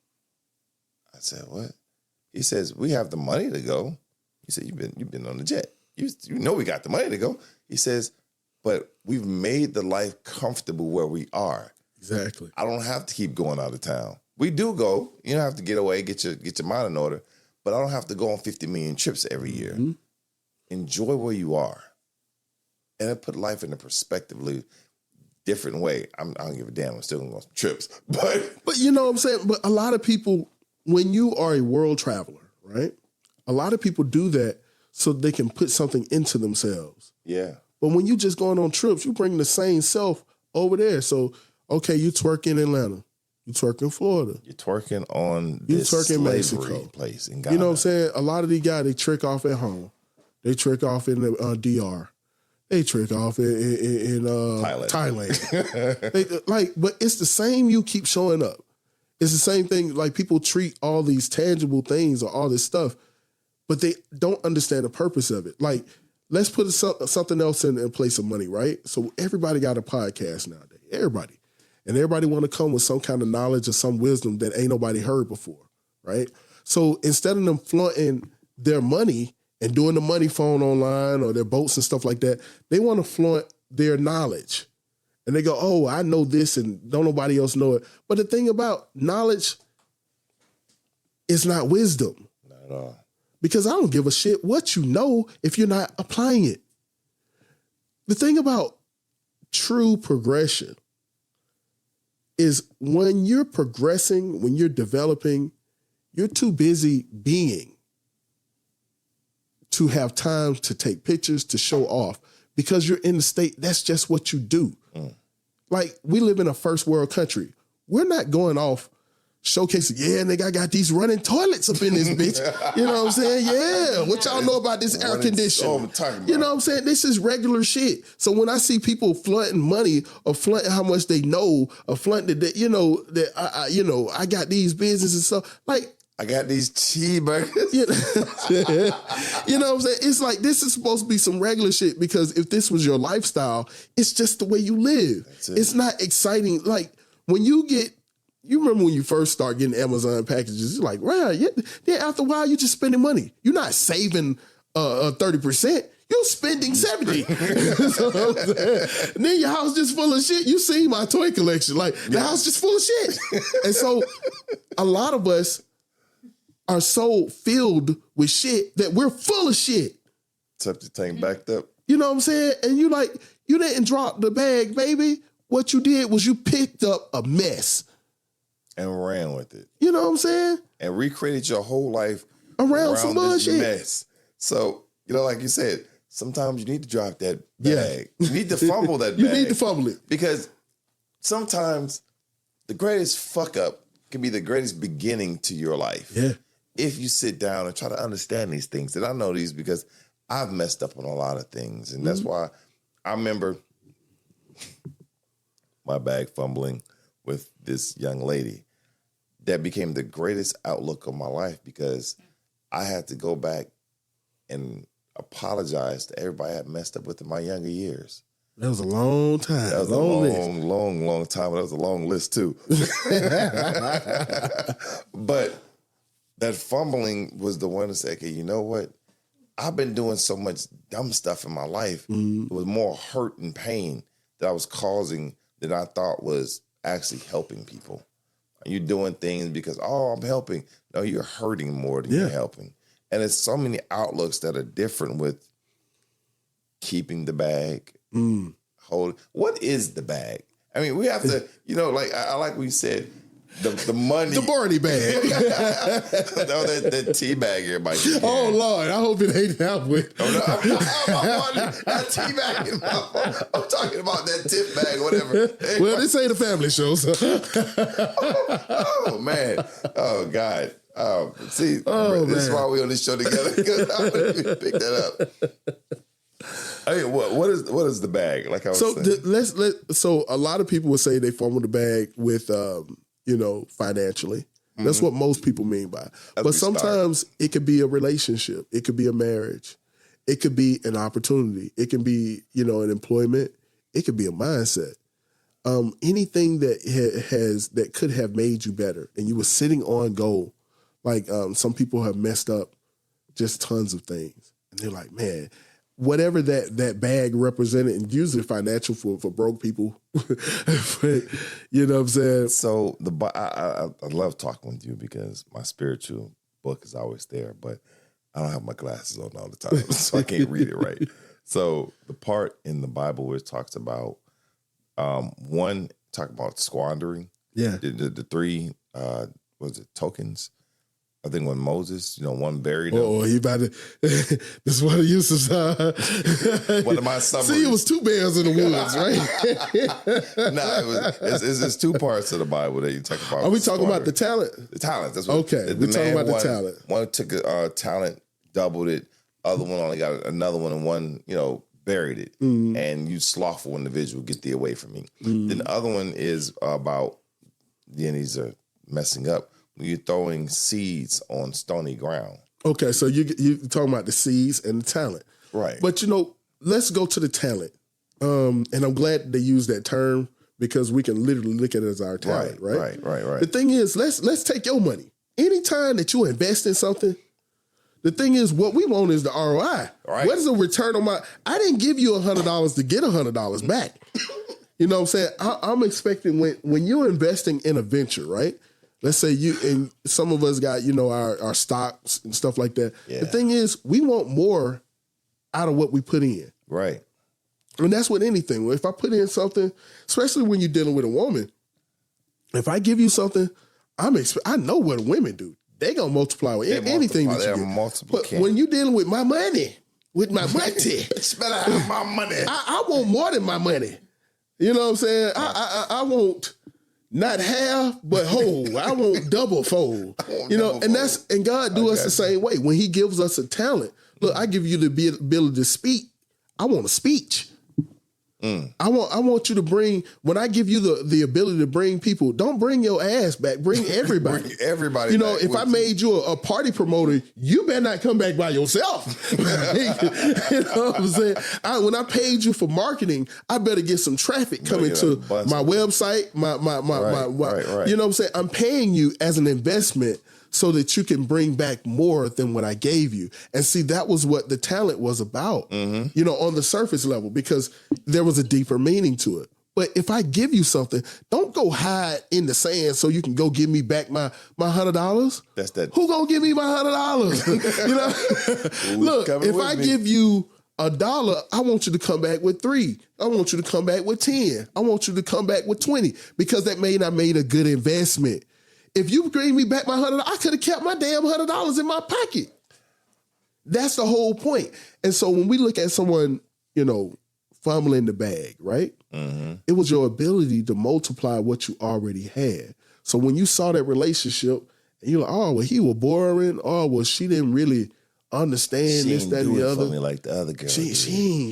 I said, what? He says, we have the money to go. He said, you've been on the jet. You know we got the money to go. He says, but we've made the life comfortable where we are. Exactly. I don't have to keep going out of town. We do go. You don't have to get away, get your mind in order. But I don't have to go on 50 million trips every year. Mm-hmm. Enjoy where you are. And it put life in a perspectively different way. I don't give a damn. I'm still going to go on some trips. But
you know what I'm saying? But a lot of people, when you are a world traveler, right? A lot of people do that so they can put something into themselves. Yeah. But when you just going on trips, you bring the same self over there. So, okay, you twerk in Atlanta. You twerk in Florida.
You're twerking on this Mexico place in Ghana.
You know what I'm saying? A lot of these guys, they trick off at home. They trick off in the DR. They trick off in Thailand. But it's the same. You keep showing up. It's the same thing. Like, people treat all these tangible things or all this stuff, but they don't understand the purpose of it. Like, let's put something else in place of money, right? So everybody got a podcast nowadays. Everybody. And everybody want to come with some kind of knowledge or some wisdom that ain't nobody heard before, right? So instead of them flaunting their money and doing the money phone online or their boats and stuff like that, they want to flaunt their knowledge. And they go, oh, I know this and don't nobody else know it. But the thing about knowledge is not wisdom.
Not at all.
Because I don't give a shit what you know if you're not applying it. The thing about true progression is when you're progressing, when you're developing, you're too busy being to have time to take pictures, to show off, because you're in the state, that's just what you do. Like, we live in a first world country. We're not going off showcasing, yeah, nigga, I got these running toilets up in this bitch. You know what I'm saying? Yeah. What y'all know about this air conditioning? You know what I'm saying? This is regular shit. So when I see people flaunting money or flaunting how much they know or flaunting that, you know, that I got these businesses and stuff, like,
I got these cheeseburgers.
You know what I'm saying? It's like, this is supposed to be some regular shit, because if this was your lifestyle, it's just the way you live. It's not exciting. Like, when you remember when you first start getting Amazon packages, you're like, wow, yeah. Then after a while, you're just spending money. You're not saving 30%. You're spending 70. And then your house just full of shit. You see my toy collection. Like, the house just full of shit. And so a lot of us are so filled with shit that we're full of shit.
Septic tank backed up.
You know what I'm saying? And you didn't drop the bag, baby. What you did was you picked up a mess.
And ran with it.
You know what I'm saying?
And recreated your whole life
around some bullshit.
Mess. So, like you said, sometimes you need to drop that bag. You need to fumble that bag.
You need to fumble it.
Because sometimes the greatest fuck up can be the greatest beginning to your life.
Yeah.
If you sit down and try to understand these things. And I know these because I've messed up on a lot of things. And that's why I remember my bag fumbling with this young lady. That became the greatest outlook of my life, because I had to go back and apologize to everybody I had messed up with in my younger years.
That was a long time.
That was a long time. That was a long list too. But that fumbling was the one to say, okay, you know what? I've been doing so much dumb stuff in my life. It was more hurt and pain that I was causing than I thought was actually helping people. You're doing things because, I'm helping. No, you're hurting more than you're helping. And it's so many outlooks that are different with keeping the bag, what is the bag? I mean, we have to, like, I like what you said, the money.
The Barney bag.
No, that tea bag everybody.
Oh, Lord. I hope it ain't that way.
Oh, no, that tea bag. I'm talking about that tip bag, whatever.
Well, this ain't a family show, so.
Oh, man. Oh, God. See, this is why we on this show together, because I wouldn't even pick that up. Hey, what is the bag? Like I was saying.
So a lot of people would say they fumble the bag with financially. That's what most people mean by. But sometimes it could be a relationship. It could be a marriage. It could be an opportunity. It can be, an employment. It could be a mindset. Anything that could have made you better, and you were sitting on goal. Like some people have messed up just tons of things, and they're like, man, whatever that bag represented, and usually financial for broke people. But, you know what I'm saying?
So I love talking with you because my spiritual book is always there, but I don't have my glasses on all the time, so I can't read it right. So the part in the Bible where it talks about talk about squandering.
Yeah.
The three tokens. I think when Moses, one buried him.
Oh, he about to. This is one of Yusuf's.
One of my summaries.
See, it was two bears in the woods, right?
It's two parts of the Bible that you talk about.
Are we talking about the talent?
The talent. That's what.
Okay, we're talking about the talent.
One took a talent, doubled it. Other one only got another one, and one, buried it. Mm-hmm. And you slothful individual, get thee away from me. Mm-hmm. Then the other one is about the enemies are messing up. You're throwing seeds on stony ground.
Okay, so you talking about the seeds and the talent.
Right.
But, let's go to the talent. And I'm glad they use that term because we can literally look at it as our talent, right?
Right.
The thing is, let's take your money. Anytime that you invest in something, the thing is, what we want is the ROI.
Right.
What is the return on I didn't give you $100 to get $100 back. You know what I'm saying? I'm expecting when you're investing in a venture, right? Let's say and some of us got, our stocks and stuff like that.
Yeah.
The thing is, we want more out of what we put in.
Right.
And that's with anything. If I put in something, especially when you're dealing with a woman, if I give you something, I know what women do. They gonna multiply with anything that you get. But when you're dealing with my money,
Spell out my money.
I want more than my money. You know what I'm saying? I want not half, but whole. I want double fold. And God do us the same way. When He gives us a talent, look, I give you the ability to speak. I want a speech. I want you to bring, when I give you the ability to bring people, don't bring your ass back, bring everybody.
Bring everybody back.
If I made you a party promoter, you better not come back by yourself. You know what I'm saying? When I paid you for marketing, I better get some traffic coming to my website, my
right.
You know what I'm saying? I'm paying you as an investment so that you can bring back more than what I gave you. And see, that was what the talent was about, on the surface level, because there was a deeper meaning to it. But if I give you something, don't go hide in the sand so you can go give me back my $100.
That's that.
Who gonna give me my $100? Look, if I give you $1, I want you to come back with 3. I want you to come back with 10. I want you to come back with 20, because that I made a good investment. If you gave me back my $100, I could have kept my damn $100 in my pocket. That's the whole point. And so when we look at someone, fumbling the bag, right? Mm-hmm. It was your ability to multiply what you already had. So when you saw that relationship, and you're like, oh, well, he was boring. Oh, well, she didn't really understand this, that, and the other.
For me like the other girl.
She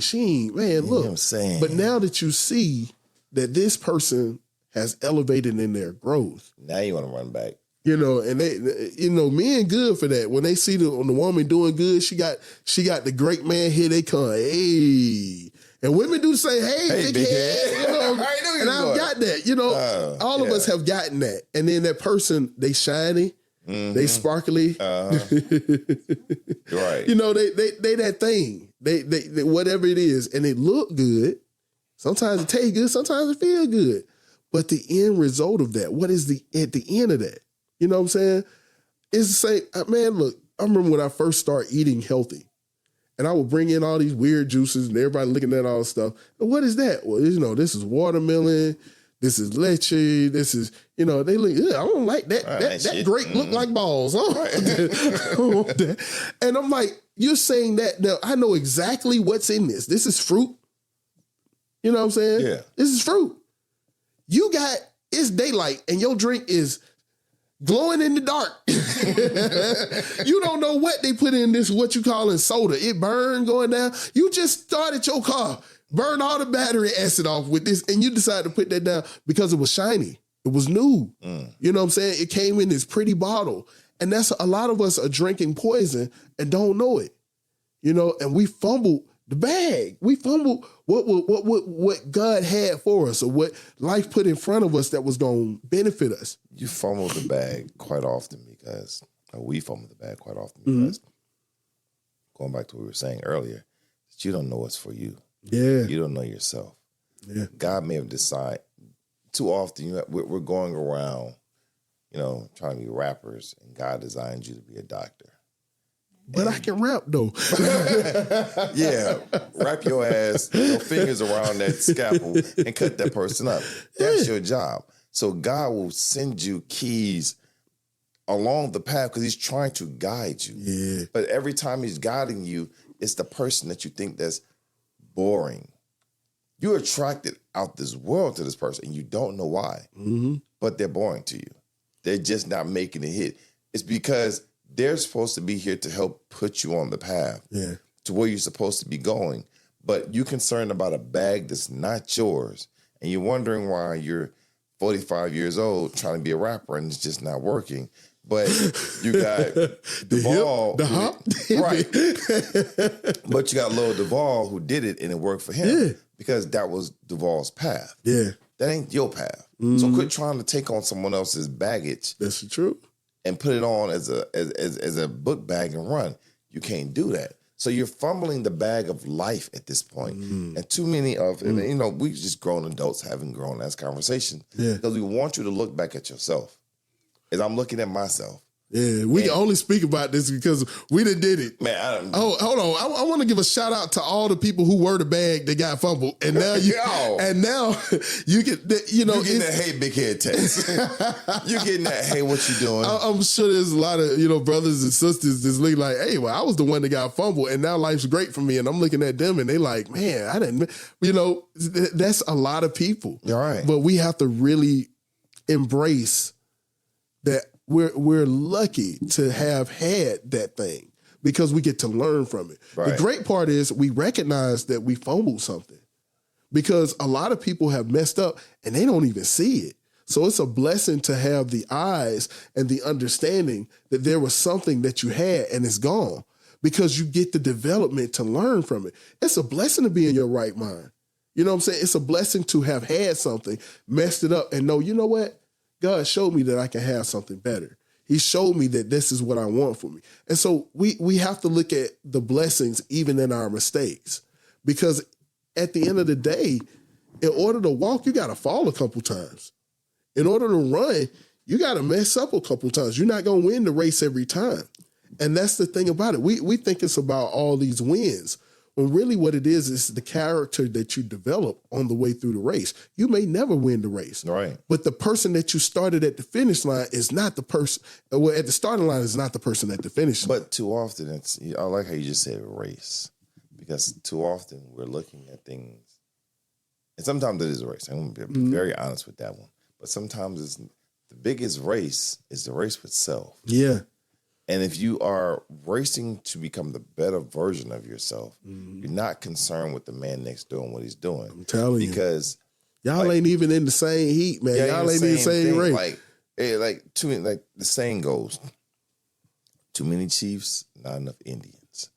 ain't. Man, look.
You know what I'm saying?
But now that you see that this person has elevated in their growth.
Now you want to run back.
And they, men good for that. When they see the woman doing good, she got the great man here, they come, hey. And women do say, hey, big head. And I've got that. All of us have gotten that. And then that person, they shiny, they sparkly.
Right.
They that thing. They whatever it is. And it look good. Sometimes it tastes good, sometimes it feel good. But the end result of that, what is at the end of that? You know what I'm saying? It's the same. Man, look, I remember when I first started eating healthy, and I would bring in all these weird juices, and everybody looking at all this stuff. And what is that? Well, this is watermelon, this is leche, this is, they look, I don't like that. That grape look like balls. I don't want that. And I'm like, you're saying that now, I know exactly what's in this. This is fruit. You know what I'm saying?
Yeah.
This is fruit. It's daylight and your drink is glowing in the dark. You don't know what they put in this, what you call in soda. It burned going down. You just started your car, burned all the battery acid off with this, and you decided to put that down because it was shiny. It was new. You know what I'm saying? It came in this pretty bottle. And that's a lot of us are drinking poison and don't know it. And we fumbled the bag. We fumbled what God had for us, or what life put in front of us that was going to benefit us.
You fumble the bag quite often because we fumble the bag quite often because going back to what we were saying earlier, that you don't know what's for you.
Yeah.
You don't know yourself.
Yeah.
God may have decided too often we're going around, trying to be rappers, and God designed you to be a doctor.
But I can rap though.
Yeah, wrap your fingers around that scalpel and cut that person up. That's your job. So God will send you keys along the path because He's trying to guide you.
Yeah.
But every time He's guiding you, it's the person that you think that's boring. You're attracted out this world to this person, and you don't know why. Mm-hmm. But they're boring to you. They're just not making a hit. It's because they're supposed to be here to help put you on the path to where you're supposed to be going. But you're concerned about a bag that's not yours, and you're wondering why you're 45 years old trying to be a rapper and it's just not working. But you got Duvall, right? But you got Lil Duvall who did it, and it worked for him because that was Duvall's path.
Yeah,
that ain't your path. So quit trying to take on someone else's baggage.
That's the truth.
And put it on as a book bag and run. You can't do that. So you're fumbling the bag of life at this point. And too many of, and, we just grown adults having grown-ass conversation because we want you to look back at yourself. As I'm looking at myself.
Yeah, we can only speak about this because we done did it.
Man,
hold on. I want to give a shout out to all the people who were the bag that got fumbled, and now you get you getting
that hey big head text. You getting that hey what you doing?
I'm sure there's a lot of brothers and sisters that's looking like, hey, well, I was the one that got fumbled, and now life's great for me, and I'm looking at them, and they like, man, I didn't. That's a lot of people.
All right,
but we have to really embrace that. We're lucky to have had that thing because we get to learn from it. Right. The great part is we recognize that we fumbled something because a lot of people have messed up and they don't even see it. So it's a blessing to have the eyes and the understanding that there was something that you had and it's gone because you get the development to learn from it. It's a blessing to be in your right mind. You know what I'm saying? It's a blessing to have had something, messed it up and know, you know what? God showed me that I can have something better. He showed me that this is what I want for me. And so we have to look at the blessings even in our mistakes because at the end of the day, in order to walk, you got to fall a couple times. In order to run, you got to mess up a couple times. You're not going to win the race every time. And that's the thing about it. We think it's about all these wins. When really what it is the character that you develop on the way through the race. You may never win the race.
Right.
But the person that you started at the finish line is not the person, well, at the starting line is not the person at the finish line.
But too often, I like how you just said race. Because too often we're looking at things, and sometimes it is a race. I'm going to be very honest with that one. But sometimes the biggest race is the race with self.
Yeah.
And if you are racing to become the better version of yourself, you're not concerned with the man next door and what he's doing.
I'm telling you.
Because
y'all ain't even in the same heat, man. Y'all ain't in the same race.
Like the saying goes, too many chiefs, not enough Indians.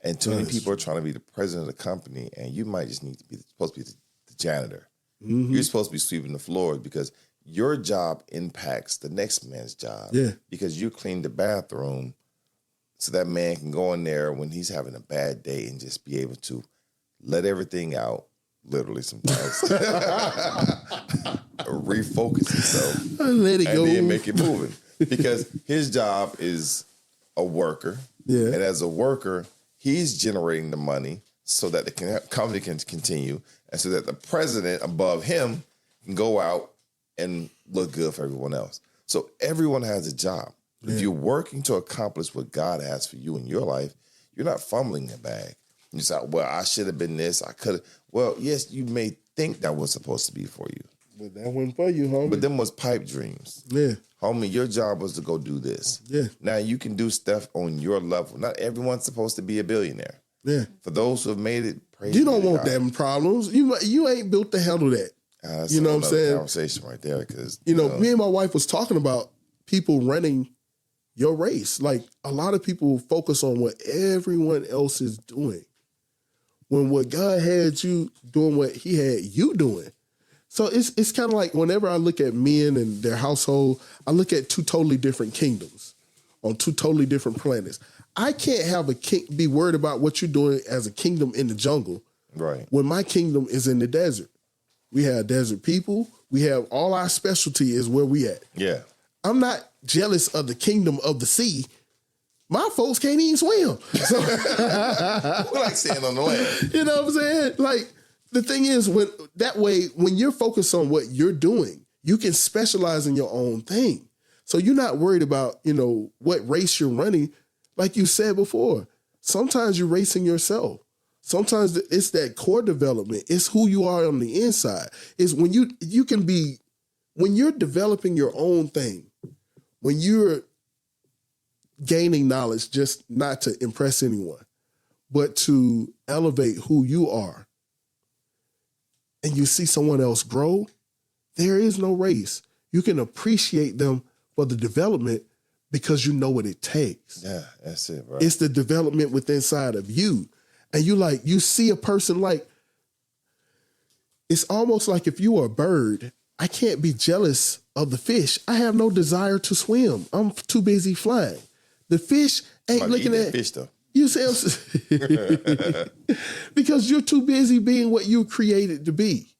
And too many people are trying to be the president of the company, and you might just need to be supposed to be the janitor. You're supposed to be sweeping the floors because your job impacts the next man's job.
Yeah.
Because you clean the bathroom so that man can go in there when he's having a bad day and just be able to let everything out, literally sometimes. Refocus himself.
Let it go.
And then make it moving. Because his job is a worker.
Yeah.
And as a worker, he's generating the money so that the company can continue and so that the president above him can go out and look good for everyone else. So everyone has a job. Yeah. If you're working to accomplish what God has for you in your life, you're not fumbling the bag. You say, well, I should have been this. I could have. Well, yes, you may think that was supposed to be for you.
But that wasn't for you, homie.
But them was pipe dreams.
Yeah.
Homie, your job was to go do this.
Yeah.
Now you can do stuff on your level. Not everyone's supposed to be a billionaire.
Yeah.
For those who have made it, praise
you don't want them problems. You ain't built to handle that.
You know what I'm saying? Conversation right there, because
me and my wife was talking about people running your race. Like a lot of people focus on what everyone else is doing, when what God had you doing, what He had you doing. So it's kind of like whenever I look at men and their household, I look at two totally different kingdoms on two totally different planets. I can't have a king be worried about what you're doing as a kingdom in the jungle,
right?
When my kingdom is in the desert. We have desert people. We have all our specialty is where we at.
Yeah.
I'm not jealous of the kingdom of the sea. My folks can't even swim. So
we like staying on the land.
You know what I'm saying? Like the thing is, when you're focused on what you're doing, you can specialize in your own thing. So you're not worried about, what race you're running. Like you said before, sometimes you're racing yourself. Sometimes it's that core development. It's who you are on the inside. It's when when you're developing your own thing, when you're gaining knowledge, just not to impress anyone, but to elevate who you are, and you see someone else grow, there is no race. You can appreciate them for the development because you know what it takes.
Yeah, that's it, bro.
It's the development within inside of you. And you see a person like, it's almost like if you are a bird, I can't be jealous of the fish. I have no desire to swim. I'm too busy flying. The fish ain't looking at
fish though.
You see, because you're too busy being what you created to be.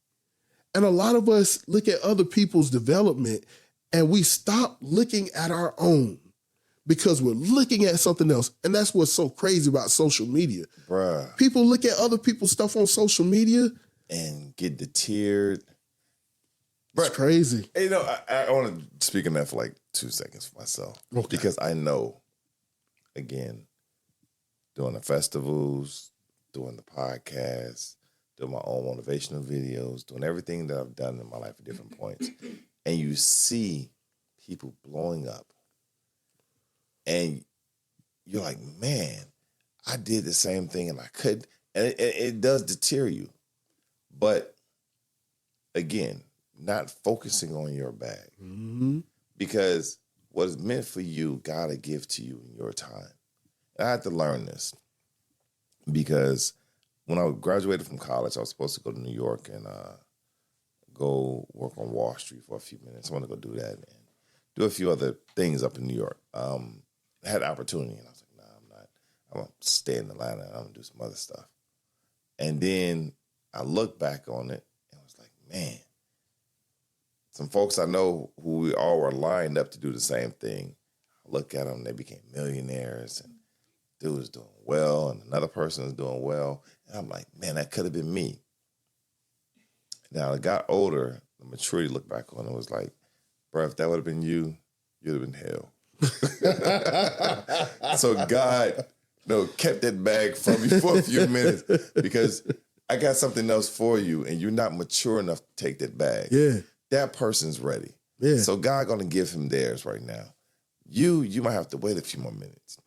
And a lot of us look at other people's development and we stop looking at our own because we're looking at something else. And that's what's so crazy about social media.
Bruh.
People look at other people's stuff on social media
and get deterred.
It's crazy.
You know, I want to speak on that for like 2 seconds for myself.
Okay.
Because I know, again, doing the festivals, doing the podcast, doing my own motivational videos, doing everything that I've done in my life at different points, and you see people blowing up, and you're like, man, I did the same thing and I couldn't, and it does deter you. But again, not focusing on your bag.
Mm-hmm.
Because what is meant for you, God will give to you in your time. And I had to learn this because when I graduated from college, I was supposed to go to New York and go work on Wall Street for a few minutes. I want to go do that and do a few other things up in New York. I had an opportunity and I was like, nah, I'm not. I'm going to stay in Atlanta and I'm going to do some other stuff. And then I looked back on it and was like, man, some folks I know who we all were lined up to do the same thing. I look at them, they became millionaires, and dude is doing well, and another person is doing well. And I'm like, man, that could have been me. Now, I got older, the maturity looked back on it was like, bro, if that would have been you, you'd have been hell. So God kept that bag from me for a few minutes because I got something else for you, and you're not mature enough to take that bag.
Yeah.
That person's ready.
Yeah.
So God gonna give him theirs right now. You might have to wait a few more minutes.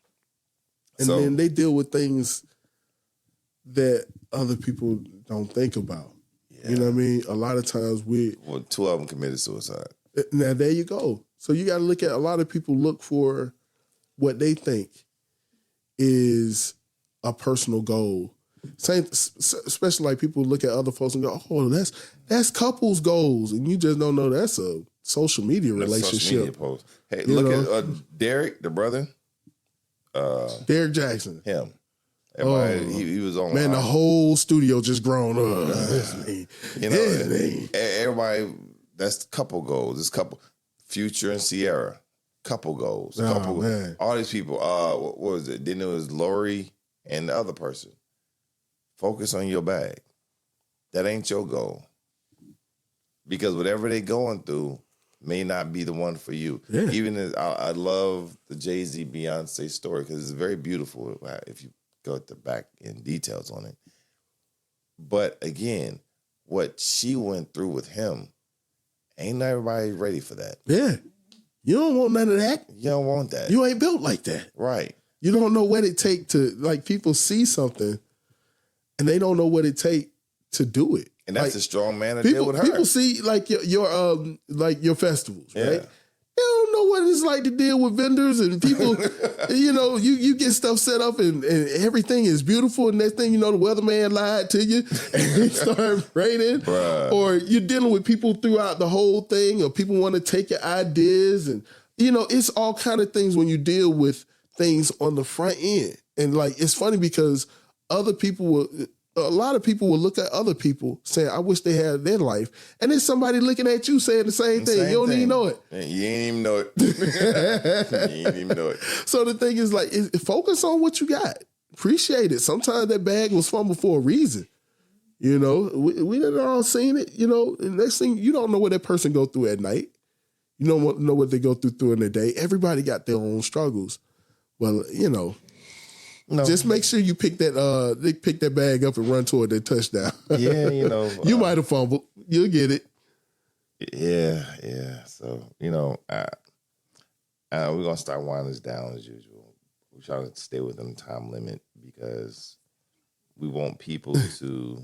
And then they deal with things that other people don't think about. Yeah. You know what I mean? A lot of times
well, 2 of them committed suicide.
Now there you go. So you got to look at, a lot of people look for what they think is a personal goal. Same, especially like people look at other folks and go, "Oh, that's couples goals," and you just don't know that's a social media relationship. Social media
post. Hey, look at Derek, the brother,
Derek Jackson.
Him. Everybody, he was on.
Man, the whole studio just grown up.
Everybody. That's couple goals. It's couple Future and Sierra. Couple goals.
Man.
All these people. What was it? Then it was Lori and the other person. Focus on your bag. That ain't your goal. Because whatever they going through may not be the one for you. Yeah. Even as I love the Jay-Z Beyonce story because it's very beautiful if you go at the back in details on it. But again, what she went through with him, ain't everybody ready for that.
Yeah. You don't want none of that.
You don't want that.
You ain't built like that.
Right.
You don't know what it take to, like, people see something and they don't know what it take to do it.
And that's
like,
a strong man to
people,
deal with her.
People see like your festivals,
yeah.
right? They don't know what it's like to deal with vendors and people. You get stuff set up and everything is beautiful, and next thing you know, the weatherman lied to you and he started raining.
Bruh.
Or you're dealing with people throughout the whole thing, or people want to take your ideas, and it's all kind of things when you deal with things on the front end. And like, it's funny because a lot of people will look at other people saying, I wish they had their life. And there's somebody looking at you saying the same thing. You don't even know it.
You ain't even know it. You ain't even know it.
So the thing is, like, focus on what you got. Appreciate it. Sometimes that bag was fumbled for a reason. We done all seen it. And next thing, you don't know what that person go through at night. You don't know what they go through in the day. Everybody got their own struggles. Well, No. Just make sure you pick that bag up and run toward that touchdown.
Yeah,
you might have fumbled. You'll get it.
Yeah. So, we're going to start winding this down as usual. We're trying to stay within the time limit because we want people to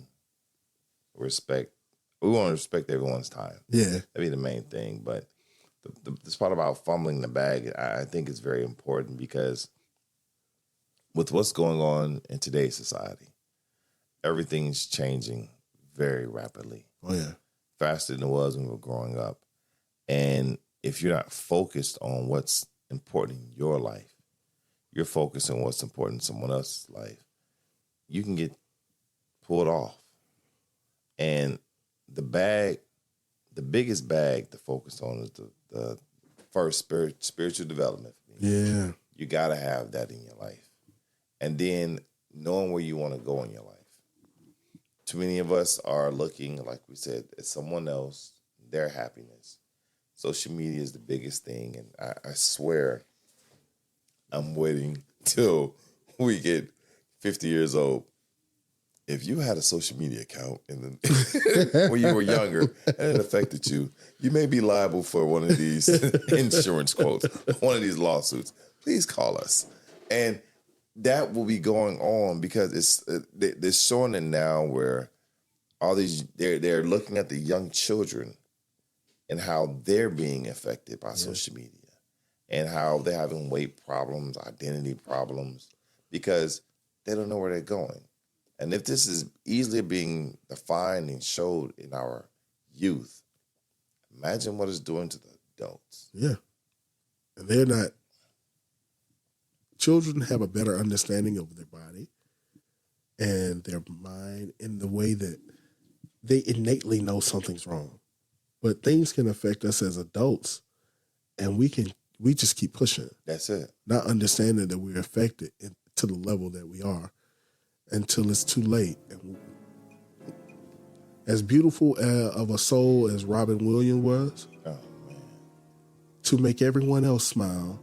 we want to respect everyone's time.
Yeah.
That'd be the main thing. But this part about fumbling the bag, I think is very important because with what's going on in today's society, everything's changing very rapidly.
Oh, yeah.
Faster than it was when we were growing up. And if you're not focused on what's important in your life, you're focused on what's important in someone else's life, you can get pulled off. And the biggest bag to focus on is the first spiritual development.
Yeah.
You got to have that in your life. And then knowing where you want to go in your life. Too many of us are looking, like we said, at someone else, their happiness. Social media is the biggest thing. And I swear I'm waiting till we get 50 years old. If you had a social media account when you were younger and it affected you, you may be liable for one of these insurance quotes, one of these lawsuits. Please call us. And that will be going on because they're showing it now where all these they're looking at the young children and how they're being affected by social media and how they're having weight problems, identity problems, because they don't know where they're going. And if this is easily being defined and showed in our youth, imagine what it's doing to the adults.
Yeah. And they're not. Children have a better understanding of their body and their mind in the way that they innately know something's wrong. But things can affect us as adults, and we just keep pushing.
That's it.
Not understanding that we're affected to the level that we are until it's too late. And as beautiful of a soul as Robin Williams was, to make everyone else smile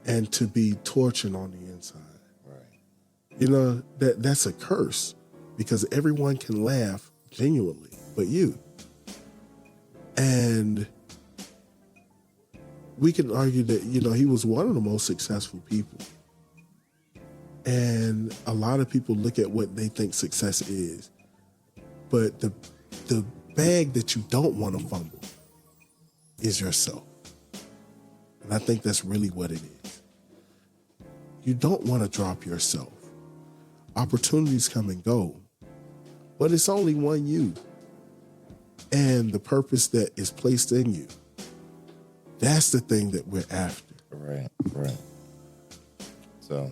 and to be tortured on the inside.
Right.
You know, that's a curse because everyone can laugh genuinely, but you. And we can argue that, you know, he was one of the most successful people. And a lot of people look at what they think success is. But the bag that you don't want to fumble is yourself. And I think that's really what it is. You don't want to drop yourself. Opportunities come and go, but it's only one you. And the purpose that is placed in you, that's the thing that we're after.
Right. So,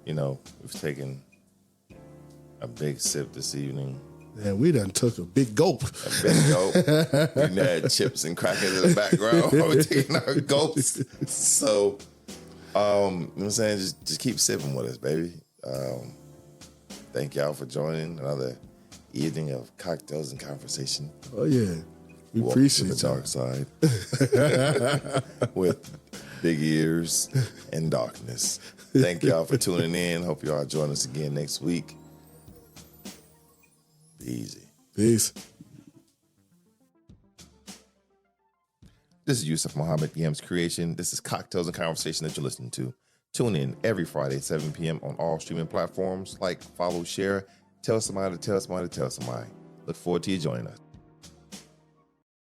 you know, we've taken a big sip this evening.
Yeah, we done took a big gulp.
A big gulp. We had chips and crackers in the background while we're taking our gulps. So, you know what I'm saying? Just keep sipping with us, baby. Thank y'all for joining another evening of cocktails and conversation.
Oh, yeah. We
Welcome
appreciate
to the dark side with big ears and darkness. Thank y'all for tuning in. Hope y'all join us again next week. Be easy.
Peace.
This is Yusuf Muhammad, DM's creation. This is Cocktails and Conversation that you're listening to. Tune in every Friday at 7 p.m. on all streaming platforms. Like, follow, share, tell somebody to tell somebody to tell somebody. Look forward to you joining us.